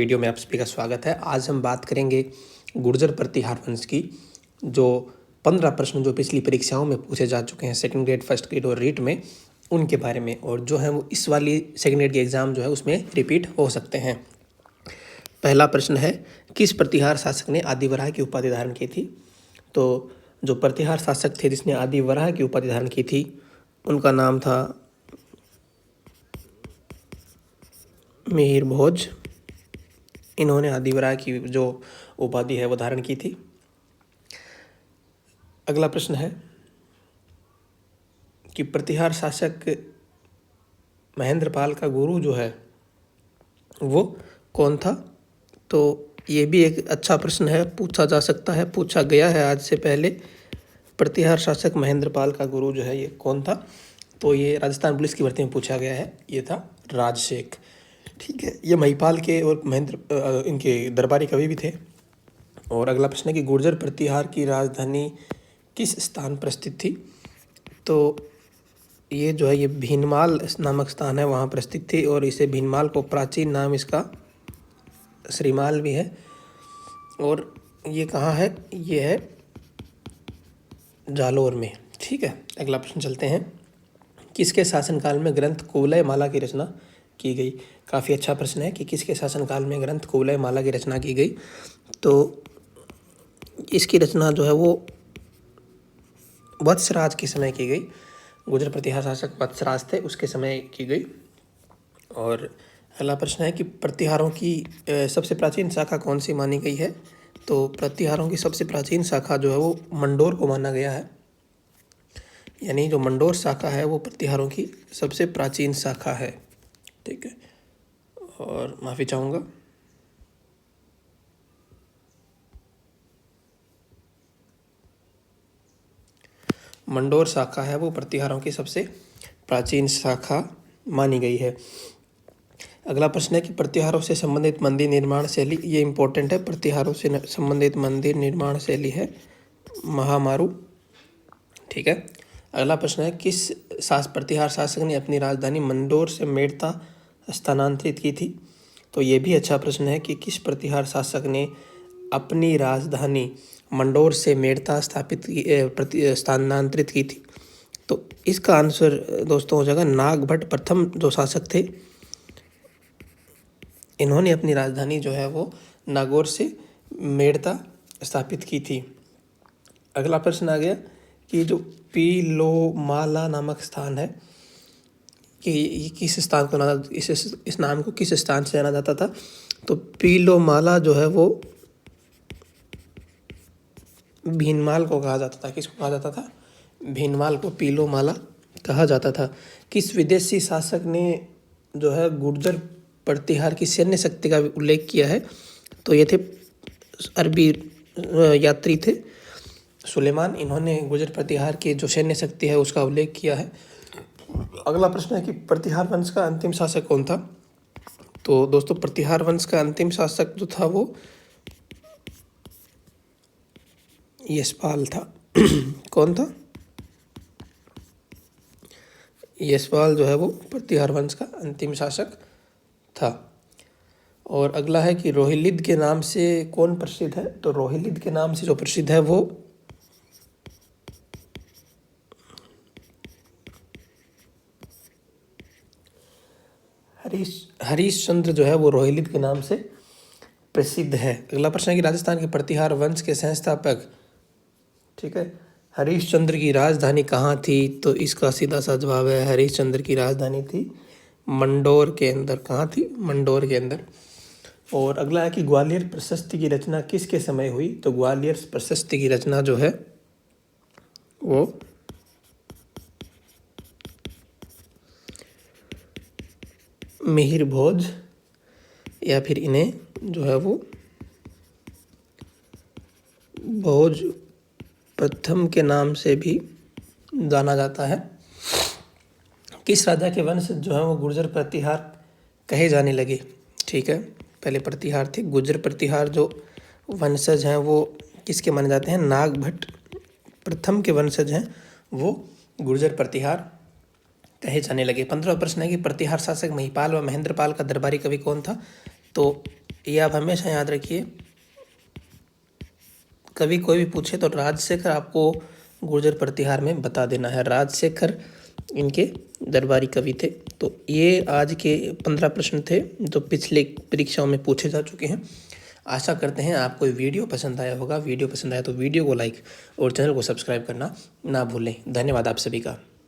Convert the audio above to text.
Video में आप सभी का स्वागत है। आज हम बात करेंगे गुर्जर प्रतिहार वंश की। जो 15 प्रश्न जो पिछली परीक्षाओं में पूछे जा चुके हैं सेकंड ग्रेड, फर्स्ट ग्रेड और रीट में, उनके बारे में, और जो है वो इस वाली सेकंड ग्रेड के एग्ज़ाम जो है उसमें रिपीट हो सकते हैं। पहला प्रश्न है, किस प्रतिहार शासक ने आदिवराह की उपाधि धारण की थी? तो जो प्रतिहार शासक थे जिसने आदिवराह की उपाधि धारण की थी, उनका नाम था मिहिर भोज। इन्होंने आदिवराह की जो उपाधि है वो धारण की थी। अगला प्रश्न है कि प्रतिहार शासक महेंद्रपाल का गुरु जो है वो कौन था? तो ये भी एक अच्छा प्रश्न है, पूछा जा सकता है, पूछा गया है आज से पहले। प्रतिहार शासक महेंद्रपाल का गुरु जो है ये कौन था? तो ये राजस्थान पुलिस की भर्ती में पूछा गया है, ये था राजशेख। ठीक है, ये महिपाल के और महेंद्र इनके दरबारी कवि भी थे। और अगला प्रश्न है कि गुर्जर प्रतिहार की राजधानी किस स्थान पर स्थित थी? तो ये जो है ये भीनमाल नामक स्थान है, वहाँ पर स्थित थी। और इसे भीनमाल को प्राचीन नाम इसका श्रीमाल भी है। और ये कहाँ है? ये है जालोर में। ठीक है, अगला प्रश्न चलते हैं, किसके शासनकाल में ग्रंथ कुवलय माला की रचना की गई? काफ़ी अच्छा प्रश्न है कि किसके शासनकाल में ग्रंथ कुवलय माला की रचना की गई। तो इसकी रचना जो है वो वत्सराज के समय की गई। गुर्जर प्रतिहार शासक वत्सराज थे, उसके समय की गई। और अगला प्रश्न है कि प्रतिहारों की सबसे प्राचीन शाखा कौन सी मानी गई है? तो प्रतिहारों की सबसे प्राचीन शाखा जो है वो मंडोर को माना गया है। यानी जो मंडोर शाखा है वो प्रतिहारों की सबसे प्राचीन शाखा है। ठीक है, और माफ़ी चाहूँगा। मंडोर शाखा है वो प्रतिहारों की सबसे प्राचीन शाखा मानी गई है। अगला प्रश्न है कि प्रतिहारों से संबंधित मंदिर निर्माण शैली, ये इम्पोर्टेंट है, प्रतिहारों से संबंधित मंदिर निर्माण शैली है महामारू। ठीक है, अगला प्रश्न है, किस प्रतिहार शासक ने अपनी राजधानी मंडोर से मेड़ता स्थानांतरित की थी? तो ये भी अच्छा प्रश्न है कि किस प्रतिहार शासक ने अपनी राजधानी मंडोर से मेड़ता स्थानांतरित की थी? तो इसका आंसर दोस्तों हो जाएगा नागभट्ट प्रथम जो शासक थे, इन्होंने अपनी राजधानी जो है वो नागौर से मेड़ता स्थापित की थी। अगला प्रश्न आ गया कि जो पीलोमाला नामक स्थान है कि ये किस स्थान को इस नाम को किस स्थान से जाना जाता था? तो पीलोमाला जो है वो भीनमाल को कहा जाता था। किसको कहा जाता था? भीनमाल को पीलोमाला कहा जाता था। किस विदेशी शासक ने जो है गुर्जर प्रतिहार की सैन्य शक्ति का उल्लेख किया है? तो ये थे अरबी यात्री थे सुलेमान, इन्होंने गुर्जर प्रतिहार की जो सैन्य शक्ति है उसका उल्लेख किया है। अगला प्रश्न है कि प्रतिहार वंश का अंतिम शासक कौन था? तो दोस्तों प्रतिहार वंश का अंतिम शासक जो था वो यशपाल था। कौन था? यशपाल जो है वो प्रतिहार वंश का अंतिम शासक था। और अगला है कि रोहिलिद के नाम से कौन प्रसिद्ध है? तो रोहिलिद के नाम से जो प्रसिद्ध है वो हरीशचंद्र जो है वो रोहिलिद के नाम से प्रसिद्ध है। अगला प्रश्न है कि राजस्थान के प्रतिहार वंश के संस्थापक, ठीक है, हरीशचंद्र की राजधानी कहाँ थी? तो इसका सीधा सा जवाब है हरीशचंद्र की राजधानी थी मंडोर के अंदर। कहाँ थी? मंडोर के अंदर। और अगला है कि ग्वालियर प्रशस्ति की रचना किसके समय हुई? तो ग्वालियर प्रशस्ति की रचना जो है वो मिहिर भोज या फिर इन्हें जो है वो भोज प्रथम के नाम से भी जाना जाता है। किस राजा के वंश जो है वो गुर्जर प्रतिहार कहे जाने लगे? ठीक है, पहले प्रतिहार थे, गुर्जर प्रतिहार जो वंशज हैं वो किसके माने जाते हैं? नागभट्ट प्रथम के वंशज हैं वो गुर्जर प्रतिहार कहे जाने लगे। 15वां प्रश्न है कि प्रतिहार शासक महिपाल व महेंद्रपाल का दरबारी कवि कौन था? तो ये आप हमेशा याद रखिए, कभी कोई भी पूछे तो राजशेखर आपको गुर्जर प्रतिहार में बता देना है। राजशेखर इनके दरबारी कवि थे। तो ये आज के 15 प्रश्न थे जो पिछले परीक्षाओं में पूछे जा चुके हैं। आशा करते हैं आपको वीडियो पसंद आया होगा। वीडियो पसंद आया तो वीडियो को लाइक और चैनल को सब्सक्राइब करना ना भूलें। धन्यवाद आप सभी का।